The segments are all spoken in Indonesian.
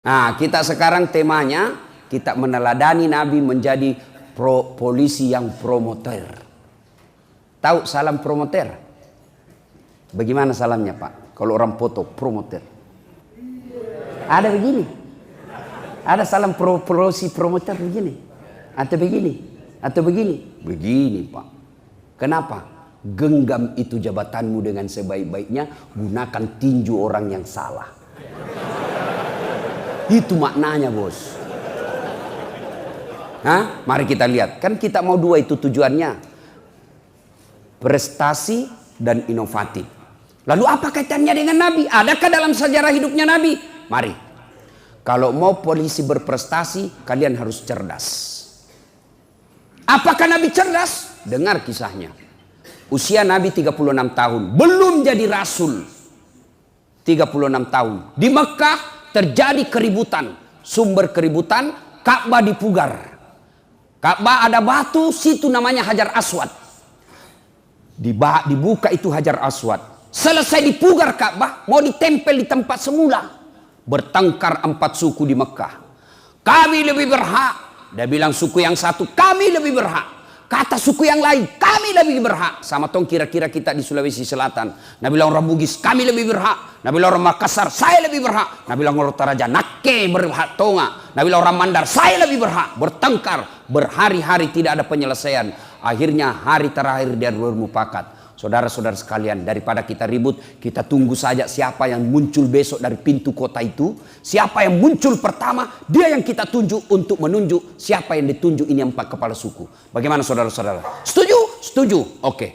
Nah, kita sekarang temanya, kita meneladani Nabi menjadi polisi yang promoter. Tahu salam promoter? Bagaimana salamnya Pak? Kalau orang foto promoter. Ada begini. Ada salam polisi promoter begini. Atau begini. Atau begini. Begini Pak. Kenapa? Genggam itu jabatanmu dengan sebaik-baiknya. Gunakan tinju orang yang salah. Itu maknanya bos. Hah? Mari kita lihat. Kan kita mau dua itu tujuannya. Prestasi dan inovatif. Lalu apa kaitannya dengan Nabi? Adakah dalam sejarah hidupnya Nabi? Mari. Kalau mau polisi berprestasi, kalian harus cerdas. Apakah Nabi cerdas? Dengar kisahnya. Usia Nabi 36 tahun. Belum jadi rasul. 36 tahun. Di Mekah terjadi keributan. Sumber keributan, Ka'bah dipugar. Ka'bah ada batu, situ namanya Hajar Aswad. Dibuka itu Hajar Aswad. Selesai dipugar Ka'bah, mau ditempel di tempat semula. Bertengkar 4 suku di Mekah. Kami lebih berhak. Dia bilang suku yang satu, kami lebih berhak. Kata suku yang lain, kami lebih berhak. Sama tong kira-kira kita di Sulawesi Selatan. Nah bilang orang Bugis, kami lebih berhak. Nah bilang orang Makassar, saya lebih berhak. Nah bilang orang Toraja, nakke berhak tonga. Nah bilang orang Mandar, saya lebih berhak. Bertengkar, berhari-hari tidak ada penyelesaian. Akhirnya hari terakhir dia bermufakat. Saudara-saudara sekalian, daripada kita ribut, kita tunggu saja siapa yang muncul besok dari pintu kota itu. Siapa yang muncul pertama, dia yang kita tunjuk untuk menunjuk siapa yang ditunjuk ini 4 kepala suku. Bagaimana saudara-saudara? Setuju? Setuju. Oke.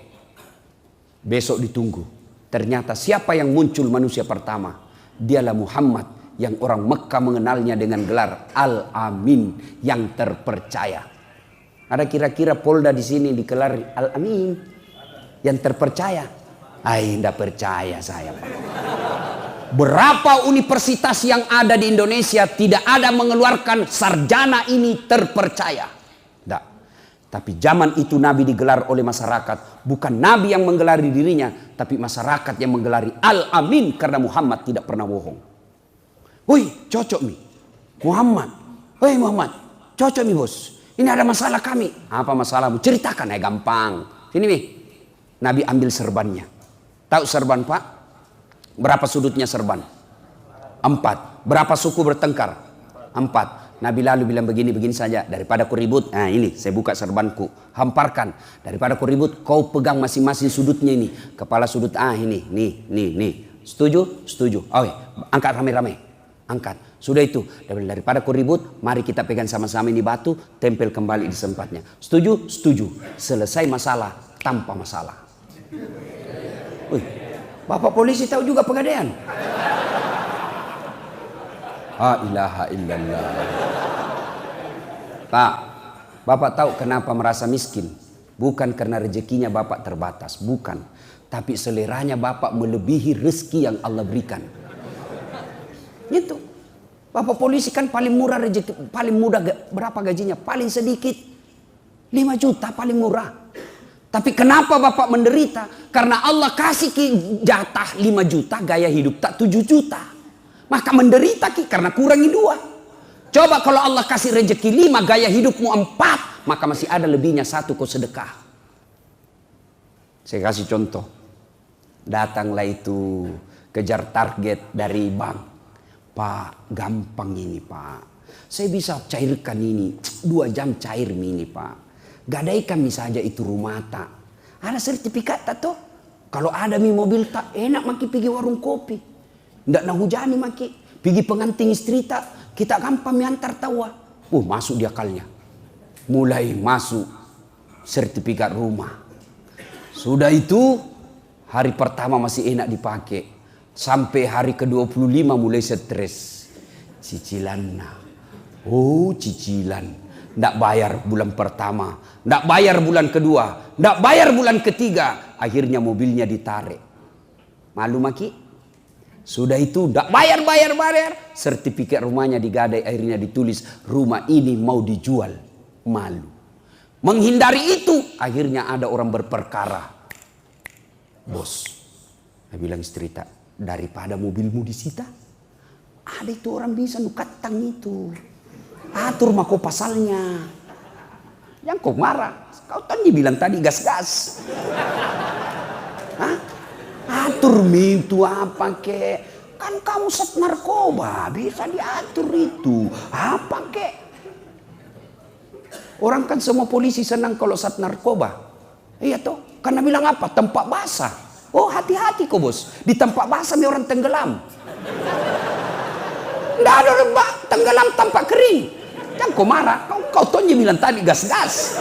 Besok ditunggu. Ternyata siapa yang muncul manusia pertama? Dialah Muhammad yang orang Mekah mengenalnya dengan gelar Al-Amin, yang terpercaya. Ada kira-kira Polda di sini dikelari Al-Amin yang terpercaya. Tidak percaya saya Pak. Berapa universitas yang ada di Indonesia tidak ada mengeluarkan sarjana ini terpercaya. Tidak. Tapi zaman itu Nabi digelar oleh masyarakat. Bukan Nabi yang menggelari dirinya, tapi masyarakat yang menggelari Al-Amin, karena Muhammad tidak pernah bohong. Woi, cocok nih Muhammad. Woi Muhammad, cocok nih bos. Ini ada masalah kami. Apa masalahmu? Ceritakan. Gampang. Sini nih. Nabi ambil serbannya. Tahu serban Pak? Berapa sudutnya serban? 4. Berapa suku bertengkar? 4. Nabi lalu bilang begini saja. Daripada kau ribut. Nah ini saya buka serbanku. Hamparkan. Daripada kau ribut, kau pegang masing-masing sudutnya ini. Kepala sudut ini. Nih. Setuju? Setuju. Oke. Angkat rame-rame. Angkat. Sudah itu. Daripada kau ribut, mari kita pegang sama-sama ini batu. Tempel kembali di tempatnya. Setuju? Setuju. Selesai masalah tanpa masalah. Wih, Bapak polisi tahu juga Pegadaian. La ilaha illallah. Pak, Bapak tahu kenapa merasa miskin? Bukan karena rezekinya Bapak terbatas, bukan. Tapi seleranya Bapak melebihi rezeki yang Allah berikan. Gitu. Bapak polisi kan paling murah rezeki, paling mudah berapa gajinya? Paling sedikit 5 juta paling murah. Tapi kenapa Bapak menderita? Karena Allah kasih jatah 5 juta, gaya hidup tak 7 juta. Maka menderita karena kurangi 2. Coba kalau Allah kasih rezeki 5, gaya hidupmu 4, maka masih ada lebihnya 1 kau sedekah. Saya kasih contoh. Datanglah itu kejar target dari bank. Pak, gampang ini Pak. Saya bisa cairkan ini 2 jam cair ini Pak. Gadaikan saja itu rumah tak. Ada sertifikat tak toh? Kalau ada mobil tak enak maki pergi warung kopi. Ndak nak hujani maki. Pergi pengantin istri tak. Kita gampang miantar tawa. Masuk dia akalnya. Mulai masuk sertifikat rumah. Sudah itu hari pertama masih enak dipakai. Sampai hari ke-25 mulai stres. Cicilan. Cicilan. Ndak bayar bulan pertama, ndak bayar bulan kedua, ndak bayar bulan ketiga. Akhirnya mobilnya ditarik. Malu maki? Sudah itu ndak bayar. Sertifikat rumahnya digadai, akhirnya ditulis rumah ini mau dijual. Malu. Menghindari itu, akhirnya ada orang berperkara. Bos, saya bilang istri tak, daripada mobilmu disita, Ada itu orang bisa nukatang itu. Atur mako pasalnya. Yang kau marah. Kau tadi bilang tadi gas-gas. Hah? Atur itu apa kek? Kan kamu sat narkoba. Bisa diatur itu. Apa kek? Orang kan semua polisi senang kalau sat narkoba. Iya toh. Karena bilang apa? Tempat basah. Oh hati-hati kok bos. Di tempat basah nih orang tenggelam. Nggak ada orang tenggelam tempat kering. Jangan kau marah. Kau tonji bilang tadi gas-gas.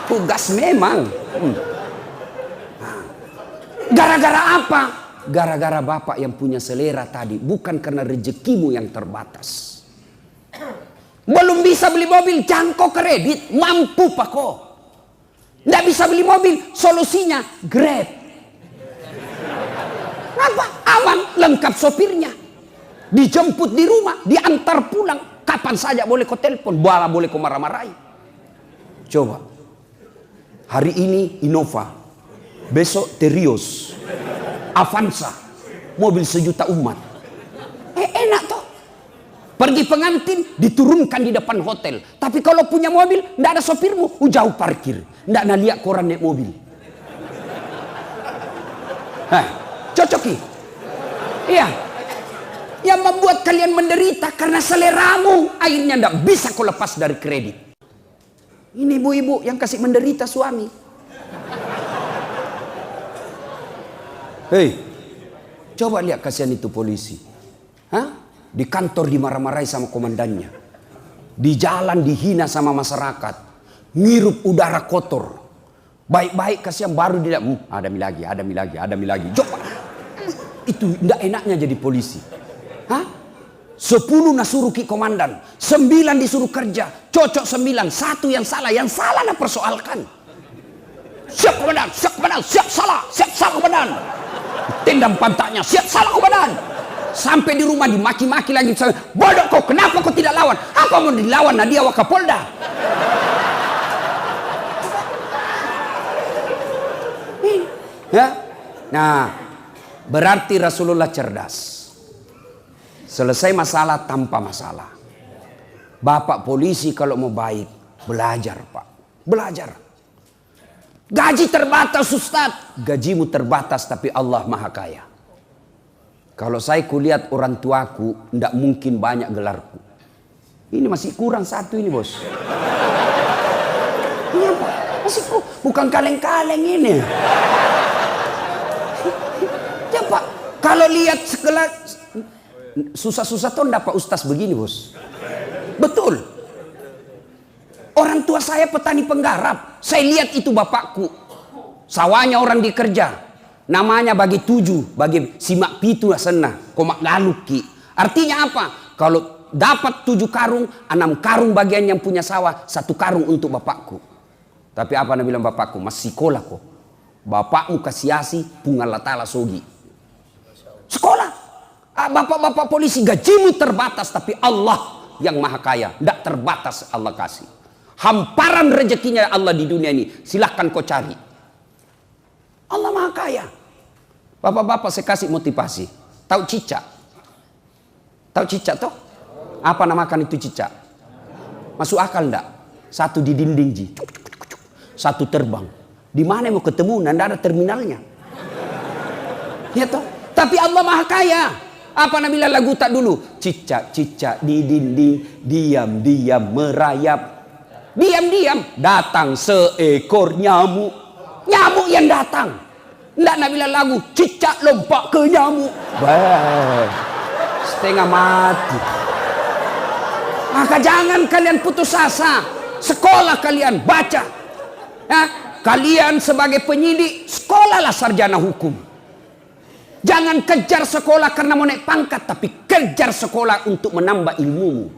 Gas memang. Gara-gara apa? Gara-gara bapak yang punya selera tadi. Bukan karena rezekimu yang terbatas. Belum bisa beli mobil, jangkau kredit. Mampu pak kok. Nggak bisa beli mobil, solusinya Grab. Apa? Aman, lengkap sopirnya. Dijemput di rumah, diantar pulang. Kapan saja boleh kau telepon, boleh kau marah-marahi. Coba. Hari ini Innova, besok Terios, Avanza, mobil sejuta umat. Enak toh. Pergi pengantin, diturunkan di depan hotel. Tapi kalau punya mobil, nggak ada sopirmu, jauh parkir. Nggak ada lihat koran naik mobil. Cocok ki? Iya. Yang membuat kalian menderita karena seleramu. Akhirnya nggak bisa kau lepas dari kredit. Ini ibu-ibu yang kasih menderita suami. Hei, coba lihat kasihan itu polisi. Hah? Di kantor dimarah-marahi sama komandannya. Di jalan dihina sama masyarakat. Ngirup udara kotor. Baik-baik kasihan baru dia. Ada mi lagi. Coba. Itu tidak enaknya jadi polisi. Hah? 10 nasuruh ki komandan. 9 disuruh kerja. Cocok 9. 1 yang salah nak persoalkan. Siap komandan, siap salah komandan. Tendang pantatnya, siap salah komandan. Sampai di rumah dimaki-maki lagi. Bodoh kau, kenapa kau tidak lawan? Apa mau dilawan? Nadia Wakapolda. Ya? Nah, berarti Rasulullah cerdas. Selesai masalah tanpa masalah. Bapak polisi kalau mau baik, belajar pak. Belajar. Gaji terbatas Ustaz. Gajimu terbatas tapi Allah maha kaya. Kalau saya kulihat orang tuaku, tidak mungkin banyak gelarku. Ini masih kurang 1 ini bos. Iya pak, masih bukan kaleng-kaleng ini. Ya pak, kalau lihat sekelas susah-susah tuh dapat ustaz begini bos. Betul. Orang tua saya petani penggarap. Saya lihat itu bapakku. Sawahnya orang dikerja. Namanya bagi 7, bagi simak pitu senah, komak galuki. Artinya apa? Kalau dapat 7 karung, 6 karung bagian yang punya sawah, 1 karung untuk bapakku. Tapi apa nak bilang bapakku? Masih sekolah kok. Bapakmu kasiasi, pungal latala sogi. Sekolah. Bapak-bapak polisi gajimu terbatas, tapi Allah yang maha kaya. Tidak terbatas Allah kasih. Hamparan rezekinya Allah di dunia ini. Silahkan kau cari. Allah maha kaya. Bapak-bapak saya kasih motivasi. Tahu cicak? Tahu cicak toh? Apa namakan itu cicak? Masuk akal enggak? 1 di dinding ji. 1 terbang. Di mana mau ketemu? Nggak ada terminalnya. Ya toh? Tapi Allah maha kaya. Apa namanya lagu tak dulu? Cicak-cicak di dinding, diam-diam merayap. Diam-diam datang seekor nyamuk. Nyamuk yang datang. Nggak nak bilang lagu cicak lompat ke nyamuk. Baik. Setengah mati. Maka jangan kalian putus asa. Sekolah kalian baca. Ya, kalian sebagai penyidik sekolahlah sarjana hukum. Jangan kejar sekolah karena mau naik pangkat, tapi kejar sekolah untuk menambah ilmumu.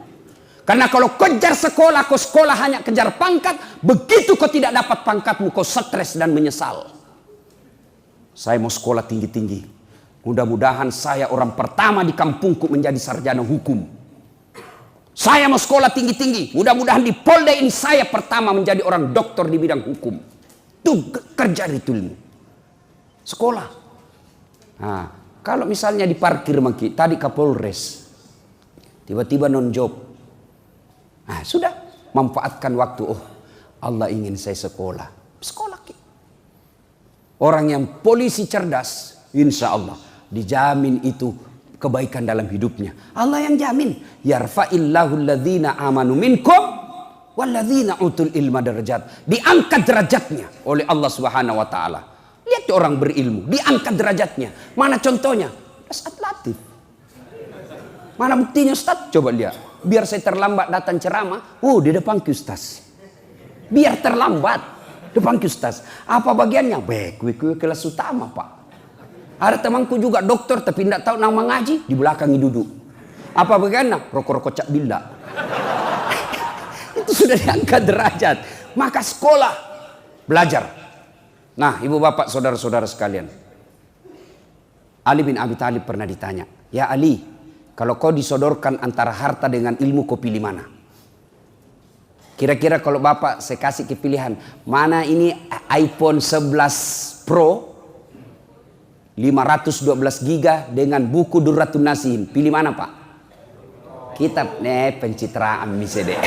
Karena kalau kejar sekolah, kau sekolah hanya kejar pangkat, begitu kau tidak dapat pangkatmu, kau stres dan menyesal. Saya mau sekolah tinggi-tinggi. Mudah-mudahan saya orang pertama di kampungku menjadi sarjana hukum. Saya mau sekolah tinggi-tinggi. Mudah-mudahan di Polda ini saya pertama menjadi orang doktor di bidang hukum. Itu kerja itu ilmu. Sekolah. Nah, kalau misalnya di parkir maki, tadi Kapolres. Tiba-tiba non job. Nah, sudah manfaatkan waktu. Oh, Allah ingin saya sekolah. Sekolah. Orang yang polisi cerdas, insya Allah dijamin itu kebaikan dalam hidupnya. Allah yang jamin. Yarfa'illahu alladhina amanu minkum walladzina utul ilma darajat. Diangkat derajatnya oleh Allah Subhanahu wa taala. Lihat orang berilmu, diangkat derajatnya. Mana contohnya? Ustaz Latif. Mana buktinya Ustaz? Coba lihat. Biar saya terlambat datang ceramah, di depan Ustaz. Biar terlambat depan Ustaz. Apa bagiannya? Baik, kelas utama, Pak. Ada temanku juga dokter tapi tidak tahu nama ngaji, di belakang duduk. Apa bagiannya? Rokok-rokok cak bilda. Itu sudah diangkat derajat. Maka sekolah, belajar. Nah, ibu bapak, saudara-saudara sekalian. Ali bin Abi Thalib pernah ditanya, ya Ali, kalau kau disodorkan antara harta dengan ilmu, kau pilih mana? Kira-kira kalau bapak saya kasih kepilihan, mana ini iPhone 11 Pro 512 GB dengan buku Durratun Nasihin, pilih mana Pak? Kitab pencitraan misalnya.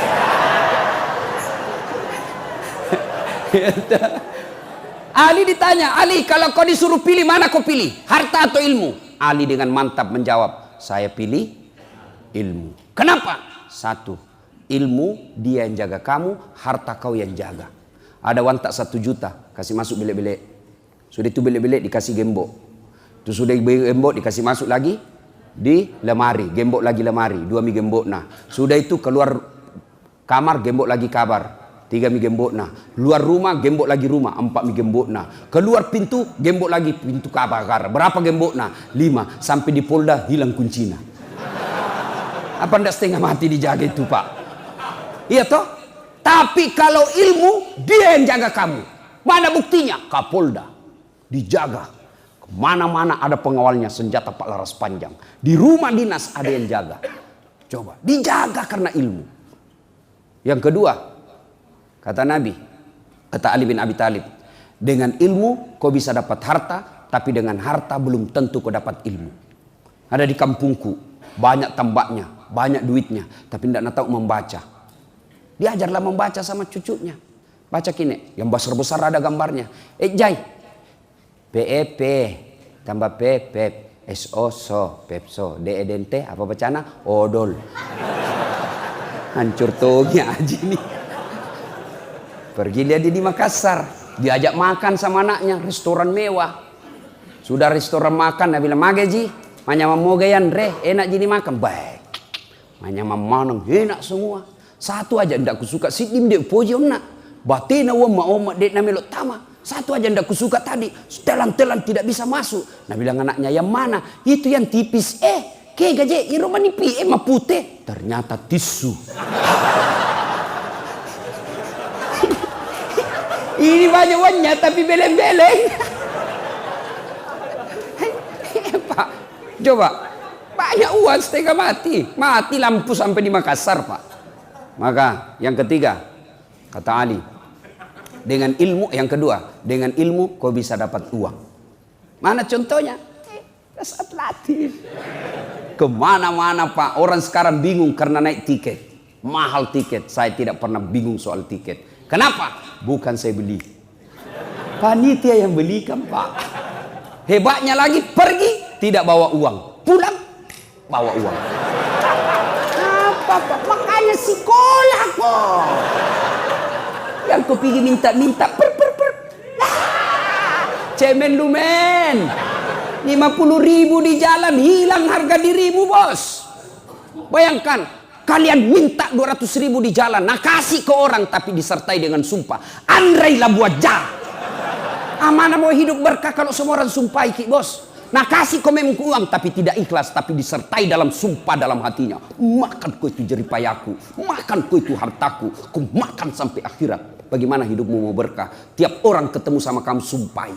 Ali ditanya, Ali kalau kau disuruh pilih mana kau pilih? Harta atau ilmu? Ali dengan mantap menjawab, saya pilih ilmu. Kenapa? Satu, ilmu dia yang jaga kamu, harta kau yang jaga. Ada wantak 1 juta, kasih masuk bilik-bilik. Sudah itu bilik-bilik dikasih gembok. Itu sudah gembok dikasih masuk lagi di lemari, gembok lagi lemari, 2 mi gembok. Nah, sudah itu keluar kamar, gembok lagi kabar. 3 mi gembok nah. Luar rumah gembok lagi rumah, 4 mi gembok nah. Keluar pintu gembok lagi pintu kabar. Berapa gembok nah? 5. Sampai di polda hilang kuncinya. Apa ndak setengah mati dijaga itu Pak? Iya toh? Tapi kalau ilmu dia yang jaga kamu. Mana buktinya? Kapolda dijaga. Kemana-mana ada pengawalnya, senjata Pak Laras panjang. Di rumah dinas ada yang jaga. Coba dijaga karena ilmu. Yang kedua, kata Nabi, kata Ali bin Abi Thalib, dengan ilmu kau bisa dapat harta, tapi dengan harta belum tentu kau dapat ilmu. Ada di kampungku, banyak tambaknya, banyak duitnya, tapi tidak tahu membaca. Diajarlah membaca sama cucunya. Baca kini, yang besar-besar ada gambarnya. Jai, PEP, tambah PEP, SO, SO, PEPSO, DEDNT, apa bacana? Odol. Hancur toge aja nih. Pergi dia di Makassar, diajak makan sama anaknya, restoran mewah. Sudah restoran makan, dia bilang, "Mageji, manyama mogeyan re, enak jadi makan." Baik. Manyama manang, enak semua. Satu aja ndak kusuka, sidim dia pojok nak. Batina oma dek na melok tama. Satu aja ndak kusuka tadi, telan-telan tidak bisa masuk. Nah bilang anaknya, "Yang mana?" "Itu yang tipis." Ke gaje, iro manipi, mah putih. Ternyata tisu. Ini banyak uangnya tapi beleng-beleng. Pak, coba. Banyak uang setengah mati. Mati lampu sampai di Makassar Pak. Maka yang ketiga, kata Ali, dengan ilmu, yang kedua, dengan ilmu kau bisa dapat uang. Mana contohnya? Saat latih. Kemana-mana Pak. Orang sekarang bingung karena naik tiket. Mahal tiket. Saya tidak pernah bingung soal tiket. Kenapa? Bukan saya beli. Panitia yang belikan Pak. Hebatnya lagi, pergi tidak bawa uang. Pulang bawa uang. Apa Pak? Makanya sekolah kok. Yang kau pergi minta-minta. Cemen lu men. 50.000 di jalan, hilang harga dirimu bos. Bayangkan. Kalian minta 200.000 di jalan, nah kasih ke orang tapi disertai dengan sumpah. Andailah wajah. Mana mau hidup berkah kalau semua orang sumpah iki bos. Nah kasih komen uang tapi tidak ikhlas, tapi disertai dalam sumpah dalam hatinya. Makan ku itu jeripayaku, makan ku itu hartaku, ku makan sampai akhirat. Bagaimana hidupmu mau berkah? Tiap orang ketemu sama kamu sumpai.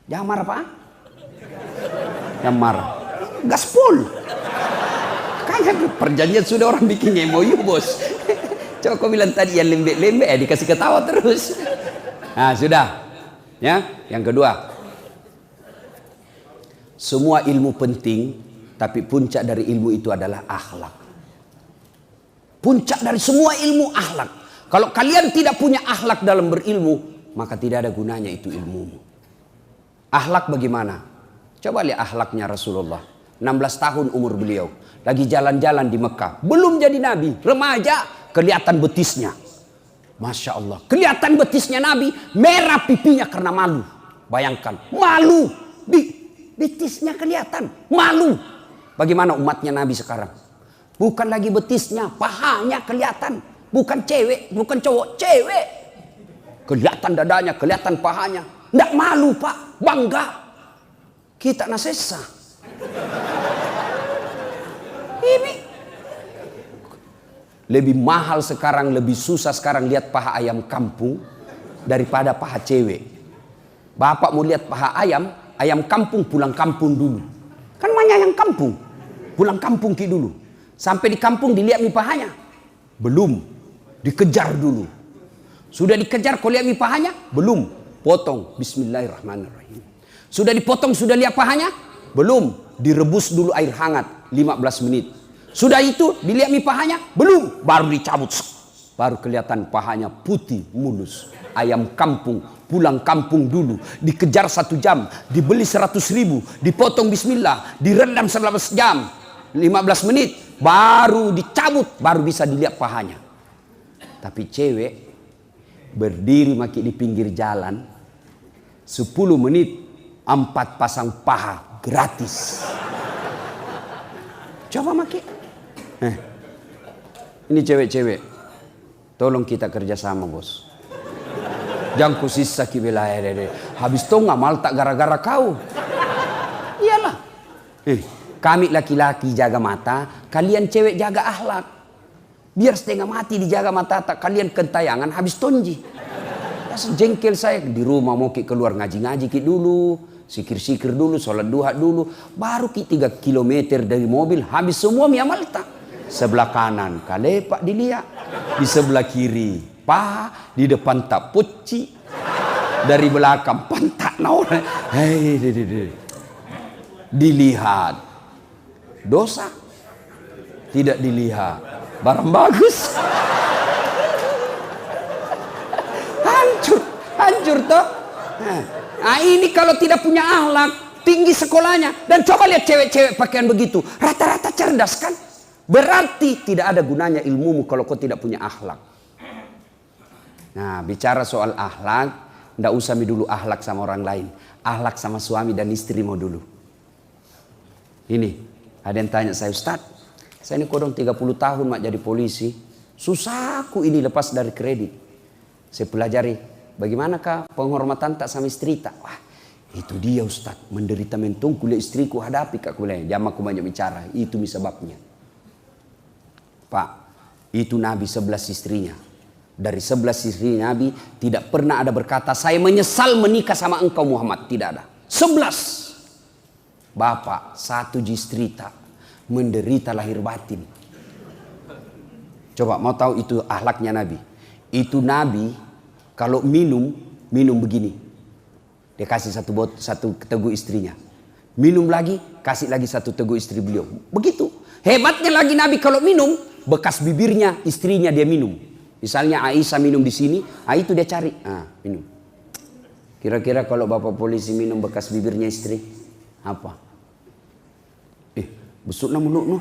Jangan marah Pak. Jangan marah. Gaspol. Perjanjian sudah orang bikin MOU bos. Coba kau bilang tadi yang lembek-lembek dikasih ketawa terus. Nah sudah. Ya, yang kedua. Semua ilmu penting Tapi puncak dari ilmu itu adalah akhlak. Puncak dari semua ilmu akhlak. Kalau kalian tidak punya akhlak dalam berilmu, maka tidak ada gunanya itu ilmumu. Akhlak bagaimana? Coba lihat akhlaknya Rasulullah. 16 tahun umur beliau. Lagi jalan-jalan di Mekah. Belum jadi nabi. Remaja. Kelihatan betisnya. Masya Allah. Kelihatan betisnya nabi. Merah pipinya karena malu. Bayangkan. Malu. Betisnya kelihatan. Malu. Bagaimana umatnya nabi sekarang? Bukan lagi betisnya. Pahanya kelihatan. Bukan cewek. Bukan cowok. Cewek. Kelihatan dadanya. Kelihatan pahanya. Nggak malu pak. Bangga. Kita nasesa. Ini lebih mahal sekarang, lebih susah sekarang lihat paha ayam kampung daripada paha cewek. Bapak mau lihat paha ayam kampung pulang kampung dulu. Kan banyak yang kampung. Pulang kampung ki dulu. Sampai di kampung dilihat mi pahanya. Belum. Dikejar dulu. Sudah dikejar kau lihat mi pahanya? Belum. Potong. Bismillahirrahmanirrahim. Sudah dipotong, sudah lihat pahanya? Belum. Direbus dulu air hangat 15 menit. Sudah itu dilihat mi pahanya? Belum. Baru dicabut. Baru kelihatan pahanya putih mulus. Ayam kampung. Pulang kampung dulu. Dikejar 1 jam. Dibeli 100.000. Dipotong bismillah. Direndam 11 jam. 15 menit. Baru dicabut. Baru bisa dilihat pahanya. Tapi cewek berdiri maki di pinggir jalan. 10 menit. 4 pasang paha gratis. Coba maki. Ini cewek-cewek. Tolong kita kerjasama bos. Jangan ku sisa ki wilayah. Habis itu ngamal tak gara-gara kau. Iyalah. Kami laki-laki jaga mata. Kalian cewek jaga akhlak. Biar setengah mati dijaga mata tak. Kalian kentayangan habis tonji. Ya sejengkel saya. Di rumah mau ki keluar ngaji-ngaji ki dulu. Sikir-sikir dulu, sholat duha dulu. Baru ki 3 kilometer dari mobil. Habis semua miamal tak. Sebelah kanan kalepak dilihat. Di sebelah kiri paha. Di depan tak puci. Dari belakang pantak naon. Dilihat. Dosa. Tidak dilihat. Barang bagus. Hancur. Hancur toh. Nah ini kalau tidak punya akhlak, tinggi sekolahnya. Dan coba lihat cewek-cewek pakaian begitu. Rata-rata cerdas kan? Berarti tidak ada gunanya ilmumu kalau kau tidak punya akhlak. Nah bicara soal akhlak, ndak usah dulu akhlak sama orang lain. Akhlak sama suami dan istri mau dulu. Ini, ada yang tanya saya, Ustaz, saya ini kodong 30 tahun mak jadi polisi. Susahku ini lepas dari kredit. Saya pelajari. Bagaimanakah penghormatan tak sama istri tak? Wah, itu dia Ustaz. Menderita mentung kuliah istriku hadapi kak kuliah. Jangan aku banyak bicara. Itu sebabnya. Pak, itu Nabi 11 istrinya. Dari 11 istri Nabi tidak pernah ada berkata, saya menyesal menikah sama engkau Muhammad. Tidak ada. 11. Bapak, 1 istri tak. Menderita lahir batin. Coba mau tahu itu akhlaknya Nabi. Itu Nabi. Kalau minum begini. Dia kasih satu teguk istrinya. Minum lagi, kasih lagi 1 teguk istri beliau. Begitu. Hebatnya lagi Nabi kalau minum, bekas bibirnya istrinya dia minum. Misalnya Aisyah minum di sini, itu dia cari. Minum. Kira-kira kalau bapak polisi minum bekas bibirnya istri, apa? Besukna mulut no.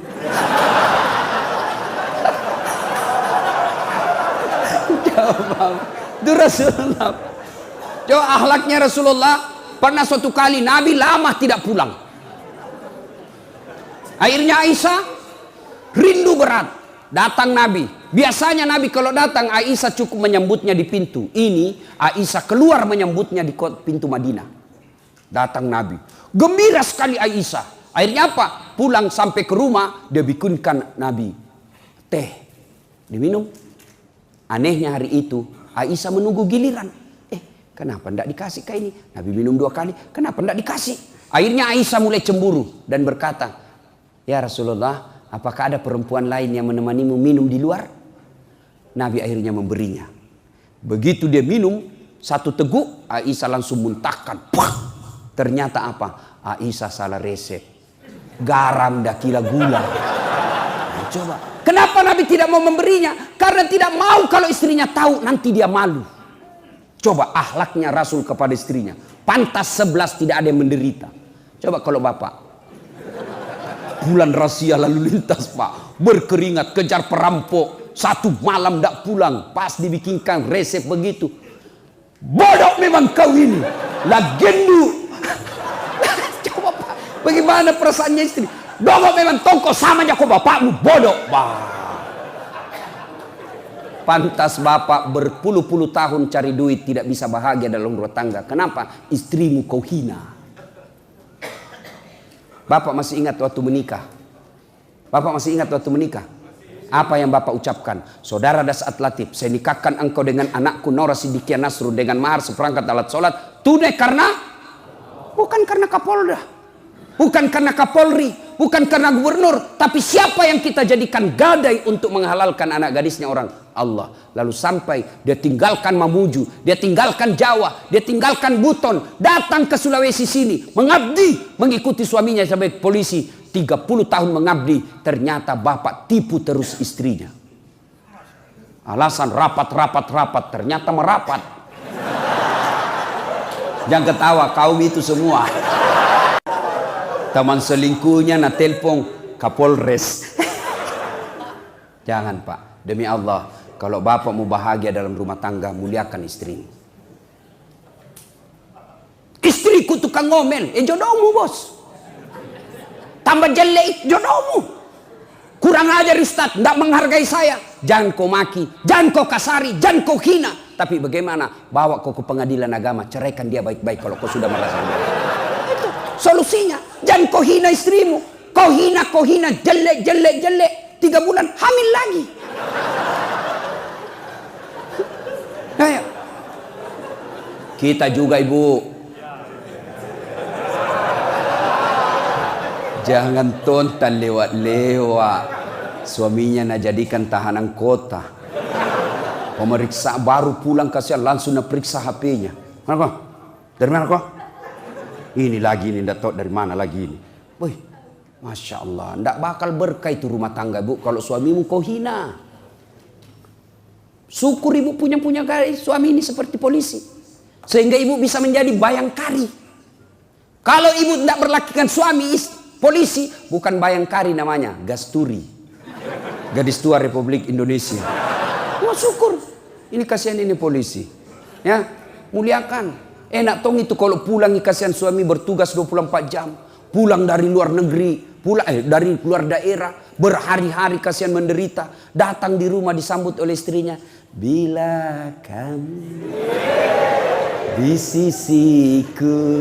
Jawab. Itu Rasulullah. Coba akhlaknya Rasulullah. Pernah suatu kali Nabi lama tidak pulang. Akhirnya Aisyah rindu berat. Datang Nabi. Biasanya Nabi kalau datang Aisyah cukup menyambutnya di pintu. Ini Aisyah keluar menyambutnya di pintu Madinah. Datang Nabi. Gembira sekali Aisyah. Akhirnya apa? Pulang sampai ke rumah. Dia bikinkan Nabi teh. Diminum. Anehnya hari itu Aisyah menunggu giliran. Kenapa tidak dikasih kayak ini? Nabi minum 2 kali. Kenapa tidak dikasih? Akhirnya Aisyah mulai cemburu. Dan berkata, ya Rasulullah, apakah ada perempuan lain yang menemanimu minum di luar? Nabi akhirnya memberinya. Begitu dia minum 1 teguk, Aisyah langsung muntahkan. Pah! Ternyata apa? Aisyah salah resep. garam dah kila gula. Nah, coba, kenapa Nabi tidak mau memberinya? Karena tidak mau kalau istrinya tahu, nanti dia malu. Coba akhlaknya Rasul kepada istrinya. Pantas 11 tidak ada yang menderita. Coba kalau bapak, bulan rahasia lalu lintas pak, berkeringat kejar perampok, 1 malam tidak pulang, pas dibikinkan resep begitu. Bodoh memang kau ini, lagendu. Coba pak, bagaimana perasaannya istri? Bodoh memang tongko sama aja kau bapakmu, bodoh. Pantas bapak berpuluh-puluh tahun cari duit tidak bisa bahagia dalam rumah tangga. Kenapa? Istrimu kau hina. Bapak masih ingat waktu menikah? Bapak masih ingat waktu menikah? Apa yang bapak ucapkan? Saudara Dasat Latif, saya nikahkan engkau dengan anakku Nora Sidikia Nasrul dengan mahar seperangkat alat sholat tunai karena, bukan karena Kapolda, bukan karena Kapolri, bukan karena gubernur, tapi siapa yang kita jadikan gadai untuk menghalalkan anak gadisnya orang? Allah. Lalu sampai dia tinggalkan Mamuju, dia tinggalkan Jawa, dia tinggalkan Buton, datang ke Sulawesi sini, mengabdi, mengikuti suaminya sebagai polisi. 30 tahun mengabdi, ternyata bapak tipu terus istrinya. Alasan rapat, ternyata merapat. Jangan ketawa, kaum itu semua. Teman selingkuhnya na telpon Kapolres. Jangan pak, demi Allah, kalau bapak mau bahagia dalam rumah tangga, muliakan istri. Istriku tukang ngomel, jodohmu bos. Tambah jelek, jodohmu. Kurang ajar Ustaz, tidak menghargai saya. Jangan kau maki, jangan kau kasari, jangan kau hina. Tapi bagaimana? Bawa kau ke pengadilan agama, ceraikan dia baik-baik kalau kau sudah merasa. Itu solusinya. Jangan kau hina istrimu. Kau hina, jelek. 3 bulan hamil lagi. Ayo. Kita juga ibu. Jangan tonton lewat-lewat. Suaminya nak jadikan tahanan kota. Pemeriksa baru pulang kasihan langsung nak periksa HP-nya. Mana kau? Dari mana kau? Ini lagi ini, tidak tahu dari mana lagi ini. Wih, Masya Allah, tidak bakal berkah itu rumah tangga bu kalau suamimu kau hina. Syukur ibu punya suami ini seperti polisi, sehingga ibu bisa menjadi bayangkari. Kalau ibu tidak berlakukan suami polisi, bukan bayangkari namanya, gasturi, gadis tua Republik Indonesia. Wah syukur, ini kasihan ini polisi, ya muliakan. Enak tong itu kalau pulang kasihan suami bertugas 24 jam, pulang dari luar negeri, dari luar daerah, berhari-hari kasihan menderita, datang di rumah disambut oleh istrinya. Bila kamu di sisiku,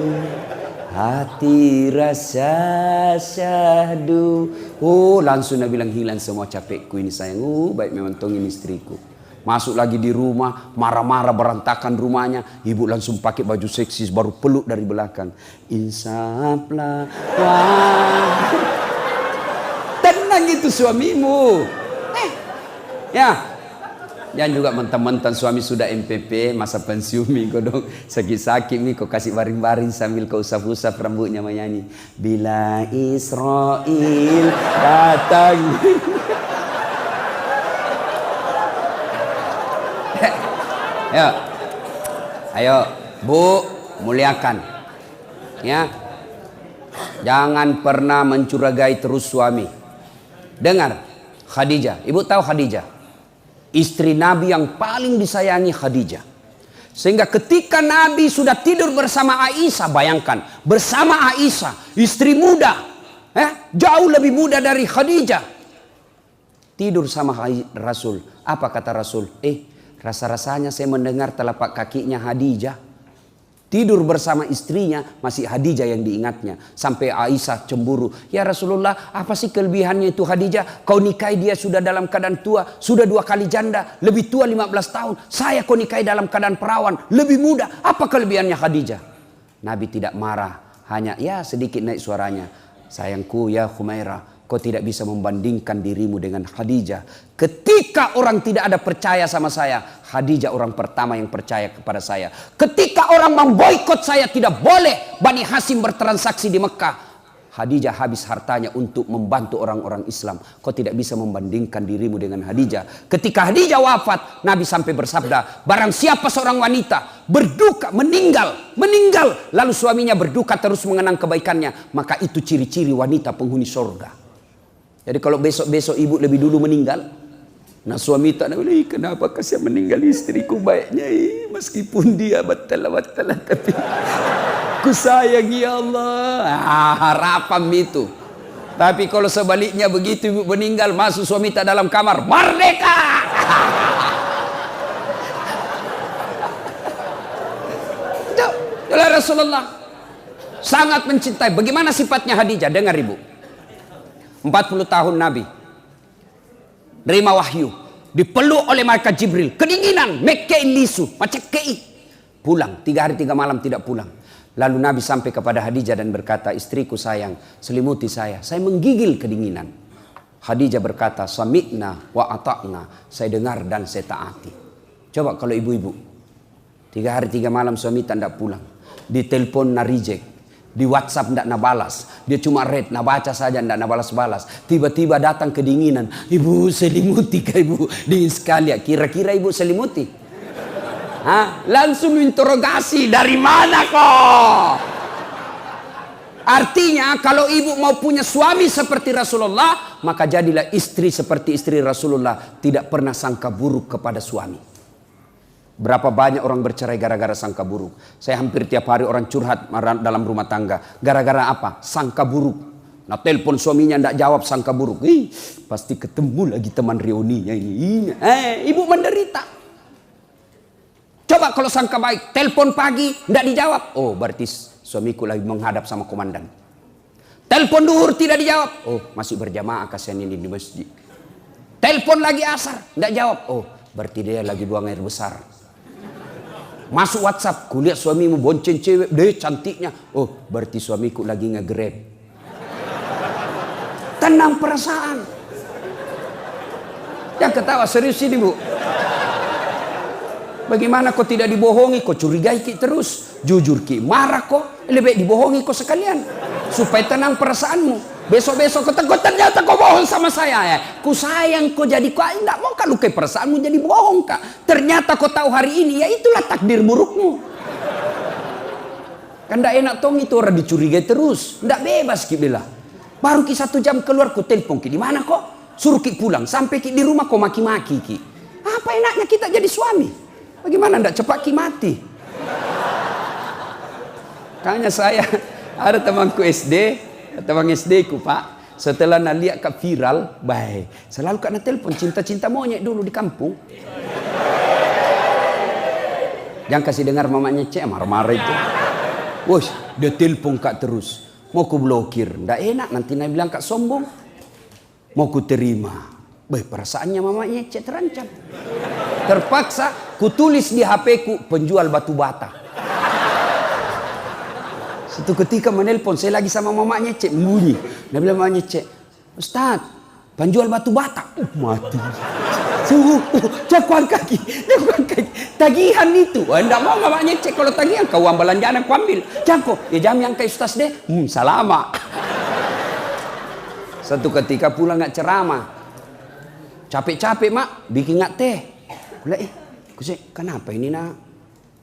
hati rasa syahdu. Oh langsung dia bilang hilang semua capekku ini sayang. Baik memang tong ini istriku. Masuk lagi di rumah, marah-marah berantakan rumahnya. Ibu langsung pakai baju seksi baru peluk dari belakang. Insaplah wah. Tenang itu suamimu. Ya. Dan juga mentang-mentang suami sudah MPP, masa pensiun kau dong sakit-sakit kau kasih baring-baring sambil kau usap-usap rambutnya menyanyi. Bila Israel datang. Ya. Ayo, Bu, muliakan. Ya. Jangan pernah mencurigai terus suami. Dengar, Khadijah. Ibu tahu Khadijah? Istri Nabi yang paling disayangi Khadijah. Sehingga ketika Nabi sudah tidur bersama Aisyah, bayangkan, bersama Aisyah, istri muda, jauh lebih muda dari Khadijah. Tidur sama Rasul. Apa kata Rasul? Rasa-rasanya saya mendengar telapak kakinya Khadijah. Tidur bersama istrinya, masih Khadijah yang diingatnya. Sampai Aisyah cemburu. Ya Rasulullah, apa sih kelebihannya itu Khadijah? Kau nikahi dia sudah dalam keadaan tua, sudah 2 kali janda, lebih tua 15 tahun. Saya kau nikahi dalam keadaan perawan, lebih muda. Apa kelebihannya Khadijah? Nabi tidak marah, hanya ya sedikit naik suaranya. Sayangku ya Humairah, kau tidak bisa membandingkan dirimu dengan Khadijah. Ketika orang tidak ada percaya sama saya, Khadijah orang pertama yang percaya kepada saya. Ketika orang memboikot saya, tidak boleh Bani Hasyim bertransaksi di Mekah, Khadijah habis hartanya untuk membantu orang-orang Islam. Kau tidak bisa membandingkan dirimu dengan Khadijah. Ketika Khadijah wafat, Nabi sampai bersabda, barang siapa seorang wanita berduka, meninggal, lalu suaminya berduka terus mengenang kebaikannya, maka itu ciri-ciri wanita penghuni surga. Jadi kalau besok-besok ibu lebih dulu meninggal, nah suami tak boleh, kenapa kasih meninggal istriku baiknya, meskipun dia batal tapi ku sayang ya Allah. Harapan itu. Tapi kalau sebaliknya begitu ibu meninggal, masuk suami tak dalam kamar, merdeka. Itulah Rasulullah sangat mencintai. Bagaimana sifatnya Khadijah? Dengar ibu. 40 tahun Nabi terima wahyu, dipeluk oleh malaikat Jibril, kedinginan, mekei lisu, macam kei. Pulang 3 hari 3 malam tidak pulang. Lalu Nabi sampai kepada Khadijah dan berkata, istriku sayang, selimuti saya menggigil kedinginan. Khadijah berkata, sami'na wa ata'na, saya dengar dan saya taati. Coba kalau ibu-ibu 3 hari 3 malam suami tak pulang, di telepon na reject, di WhatsApp ndak nak balas, dia cuma read, nak baca saja ndak nak balas-balas. Tiba-tiba datang kedinginan, ibu selimuti kah ibu? Dingin sekali ya. Kira-kira ibu selimuti? Langsung interogasi, dari mana kok? Artinya kalau ibu mau punya suami seperti Rasulullah, maka jadilah istri seperti istri Rasulullah, tidak pernah sangka buruk kepada suami. Berapa banyak orang bercerai gara-gara sangka buruk. Saya hampir tiap hari orang curhat dalam rumah tangga. Gara-gara apa? Sangka buruk. Nah telepon suaminya tidak jawab, sangka buruk. Pasti ketemu lagi teman reuninya ini. Ibu menderita. Coba kalau sangka baik, telepon pagi tidak dijawab. Oh berarti suamiku lagi menghadap sama komandan. Telepon duhur tidak dijawab. Oh masih berjamaah kasihan ini di masjid. Telepon lagi asar tidak jawab. Oh berarti dia lagi buang air besar. Masuk WhatsApp, kulihat suamimu bonceng cewek, deh cantiknya. Oh, berarti suamiku lagi nge-grab. Tenang perasaan. Yang ketawa serius ini bu. Bagaimana kau tidak dibohongi, kau curigai ki terus. Jujur ki, marah kok, lebih baik dibohongi kau sekalian. Supaya tenang perasaanmu. Besok-besok kau ternyata kau bohong sama saya ya. Ku sayang kau jadi kau tidak mau kalau lukai perasaanmu jadi bohong kak. Ternyata kau tahu hari ini ya itulah takdir burukmu. Kan tidak enak tong itu orang dicurigai terus. Tidak bebas ki bilang. Baru ki 1 jam keluar kau telepon ki di mana kok? Suruh ki pulang sampai ki di rumah kau maki-maki ki. Apa enaknya kita jadi suami? Bagaimana tidak cepat ki mati? Kayaknya saya ada temanku SD. Teman SD ku pak, setelah nak lihat kat viral, baik, selalu kena telepon cinta-cinta monyet dulu di kampung. Jangan kasih dengar mamanya cek marah-marah itu. Wos, dia telepon kak terus. Mau ku blokir, ndak enak nanti nak bilang kak sombong. Mau ku terima, baik perasaannya mamanya cek terancam. Terpaksa ku tulis di HP ku penjual batu bata. Satu ketika menelpon, saya lagi sama mamanya cek bunyi. Dia bilang mamanya cek, Ustaz, penjual batu bata. Mati. Cakuan kaki. Tagihan itu. Tidak mau mamanya cek kalau tagihan. Kau uang belanjaan aku ambil. Cangko, ya jam yang kayak Ustaz deh. Salama. Satu ketika pulang nggak ceramah. Capek-capek mak, bikin nggak teh. Kulihat kusik, kenapa ini nak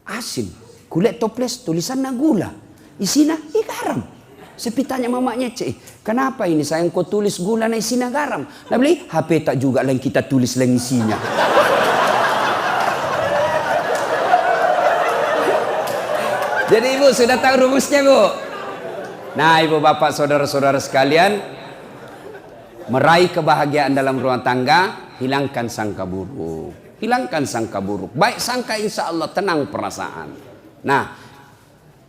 asin? Kulihat toples tulisan nak gula. Isinya garam. Saya tanya mamanya cek, kenapa ini sayang kau tulis gula na isinya garam? Nah beli HP tak juga yang kita tulis yang isinya. Jadi ibu sudah tahu rumusnya bu. Nah ibu bapak saudara-saudara sekalian, meraih kebahagiaan dalam rumah tangga, hilangkan sangka buruk. Hilangkan sangka buruk. Baik sangka insya Allah tenang perasaan. Nah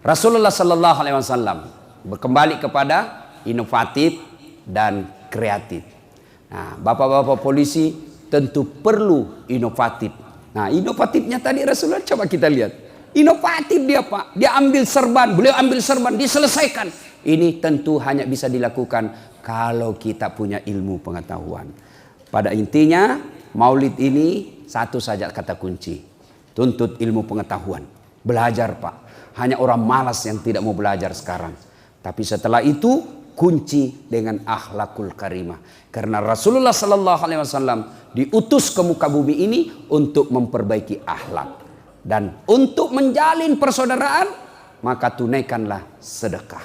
Rasulullah Sallallahu Alaihi Wasallam kembali kepada inovatif dan kreatif. Nah, bapak-bapak polisi tentu perlu inovatif. Nah, inovatifnya tadi Rasulullah coba kita lihat. Inovatif dia pak, dia ambil serban, beliau ambil serban, diselesaikan. Ini tentu hanya bisa dilakukan kalau kita punya ilmu pengetahuan. Pada intinya, Maulid ini satu saja kata kunci, tuntut ilmu pengetahuan, belajar pak. Hanya orang malas yang tidak mau belajar sekarang. Tapi setelah itu kunci dengan akhlakul karimah. Karena Rasulullah Sallallahu Alaihi Wasallam diutus ke muka bumi ini untuk memperbaiki akhlak dan untuk menjalin persaudaraan, maka tunaikanlah sedekah.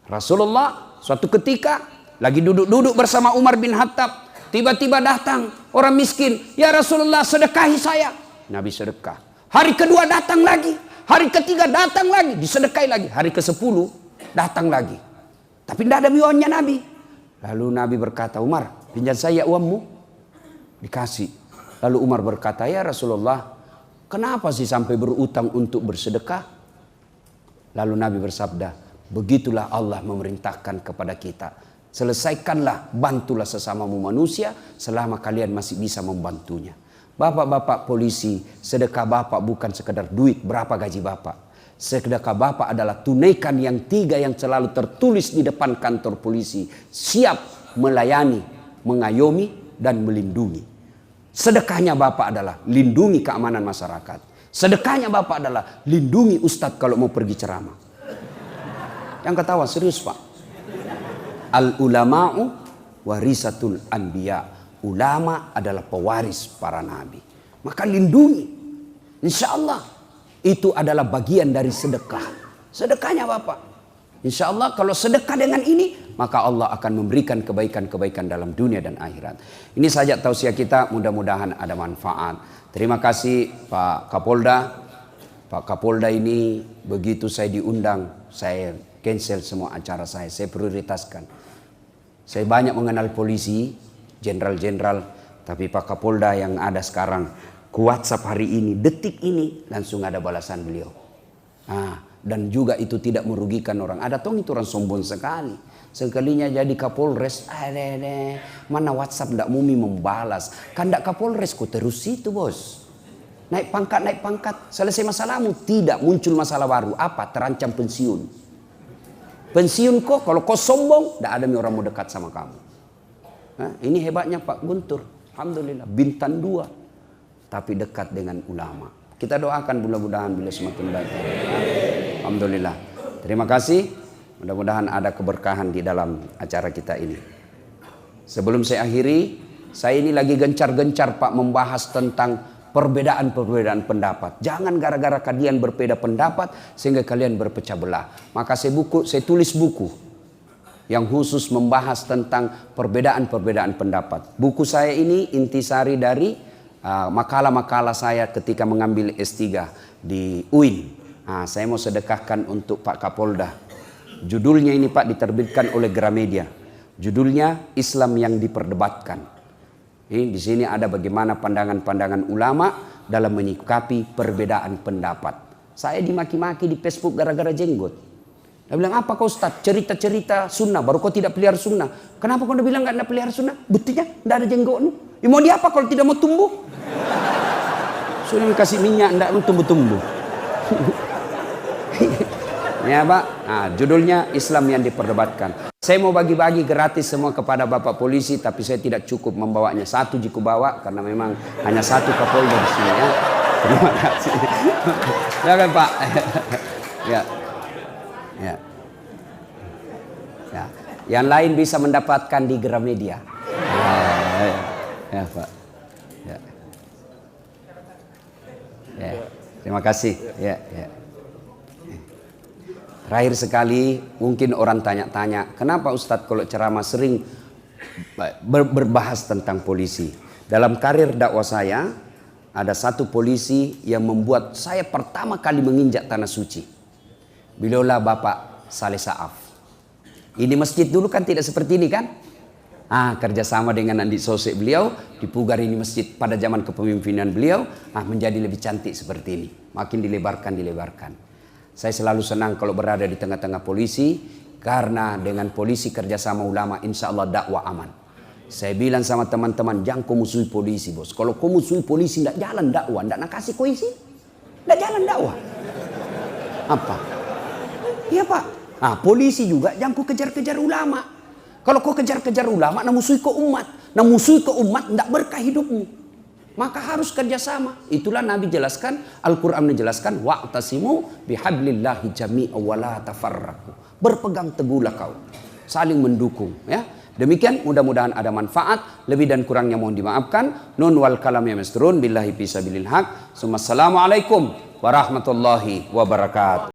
Rasulullah suatu ketika lagi duduk-duduk bersama Umar bin Khattab, tiba-tiba datang orang miskin, ya Rasulullah sedekahi saya. Nabi sedekah. Hari kedua datang lagi, hari ketiga datang lagi, disedekahi lagi, hari ke-10 datang lagi. Tapi tidak ada uangnya Nabi. Lalu Nabi berkata, Umar, pinjam saya uangmu. Dikasih. Lalu Umar berkata, ya Rasulullah, kenapa sih sampai berutang untuk bersedekah? Lalu Nabi bersabda, begitulah Allah memerintahkan kepada kita. Selesaikanlah, bantulah sesamamu manusia selama kalian masih bisa membantunya. Bapak-bapak polisi, sedekah bapak bukan sekedar duit berapa gaji bapak. Sedekah bapak adalah tunaikan yang 3 yang selalu tertulis di depan kantor polisi. Siap melayani, mengayomi, dan melindungi. Sedekahnya bapak adalah lindungi keamanan masyarakat. Sedekahnya bapak adalah lindungi ustadz kalau mau pergi ceramah. Yang ketawa serius pak. Al ulama'u warisatul anbiya. Ulama adalah pewaris para nabi. Maka lindungi. Insya Allah itu adalah bagian dari sedekah. Sedekahnya bapak. Insya Allah kalau sedekah dengan ini, maka Allah akan memberikan kebaikan-kebaikan dalam dunia dan akhirat. Ini saja tausiah kita, mudah-mudahan ada manfaat. Terima kasih Pak Kapolda. Pak Kapolda ini begitu saya diundang, saya cancel semua acara saya prioritaskan. Saya banyak mengenal polisi, jenderal-jenderal, tapi Pak Kapolda yang ada sekarang, ke WhatsApp hari ini, detik ini, langsung ada balasan beliau. Dan juga itu tidak merugikan orang. Ada tong itu orang sombong sekali. Sekalinya jadi Kapolres, mana WhatsApp ndak mumi membalas. Kan ndak Kapolres kok terus itu bos. Naik pangkat, selesai masalahmu. Tidak, muncul masalah baru. Apa? Terancam pensiun. Pensiun kok, kalau kau sombong, ndak ada orang mau dekat sama kamu. Ini hebatnya Pak Guntur. Alhamdulillah, bintang 2. Tapi dekat dengan ulama. Kita doakan mudah-mudahan beliau semakin baik. Alhamdulillah. Terima kasih. Mudah-mudahan ada keberkahan di dalam acara kita ini. Sebelum saya akhiri, saya ini lagi gencar-gencar Pak membahas tentang perbedaan-perbedaan pendapat. Jangan gara-gara kalian berbeda pendapat sehingga kalian berpecah belah. Maka saya tulis buku yang khusus membahas tentang perbedaan-perbedaan pendapat. Buku saya ini intisari dari makalah-makalah saya ketika mengambil S3 di UIN. Saya mau sedekahkan untuk Pak Kapolda. Judulnya ini Pak diterbitkan oleh Gramedia. Judulnya Islam yang diperdebatkan. Di sini ada bagaimana pandangan-pandangan ulama dalam menyikapi perbedaan pendapat. Saya dimaki-maki di Facebook gara-gara jenggot. Dia bilang, apa kau Ustaz? Cerita-cerita sunnah, baru kau tidak pelihara sunnah. Kenapa kau udah bilang gak ada pelihara sunnah? Buktinya tidak ada jenggotmu. Ya mau diapa kalau tidak mau tumbuh? Sudah kasih minyak, tidak mau tumbuh-tumbuh. Ya Pak, judulnya Islam yang diperdebatkan. Saya mau bagi-bagi gratis semua kepada Bapak polisi, tapi saya tidak cukup membawanya. 1 jiku bawa, karena memang hanya 1 Kapolda di sini ya. Terima kasih. Ya kan Pak? Ya. Ya. Ya. Yang lain bisa mendapatkan di Gramedia. Ya Pak. Ya. Ya. Terima kasih. Ya. Ya. Terakhir sekali, mungkin orang tanya-tanya, kenapa Ustadz kalau ceramah sering berbahas tentang polisi? Dalam karir dakwah saya, ada satu polisi yang membuat saya pertama kali menginjak tanah suci. Beliaulah Bapak Saleh Saaf. Ini masjid dulu kan tidak seperti ini kan? Kerjasama dengan Andi Sosek beliau, dipugar ini masjid pada zaman kepemimpinan beliau, menjadi lebih cantik seperti ini. Makin dilebarkan. Saya selalu senang kalau berada di tengah-tengah polisi, karena dengan polisi kerjasama ulama, insya Allah dakwah aman. Saya bilang sama teman-teman, jangan kau musuhi polisi bos. Kalau kau musuhi polisi, tidak jalan dakwah, tidak nak kasih koisi, tidak jalan dakwah. Apa? Iya Pak. Polisi juga jangan kau kejar-kejar ulama. Kalau kau kejar-kejar ulama, nak musuhi ke umat. Nak musuhi ke umat, tidak berkah hidupmu. Maka harus kerjasama. Itulah Nabi jelaskan, Al-Quran menjelaskan, wa'tasimu bihablillahi jami'a wa la tafarraqu. Berpegang teguhlah kau. saling mendukung ya. Demikian, mudah-mudahan ada manfaat. Lebih dan kurangnya mohon dimaafkan. Nun wal kalam ya masturun billahi fisabilil haq. Assalamualaikum warahmatullahi wabarakatuh.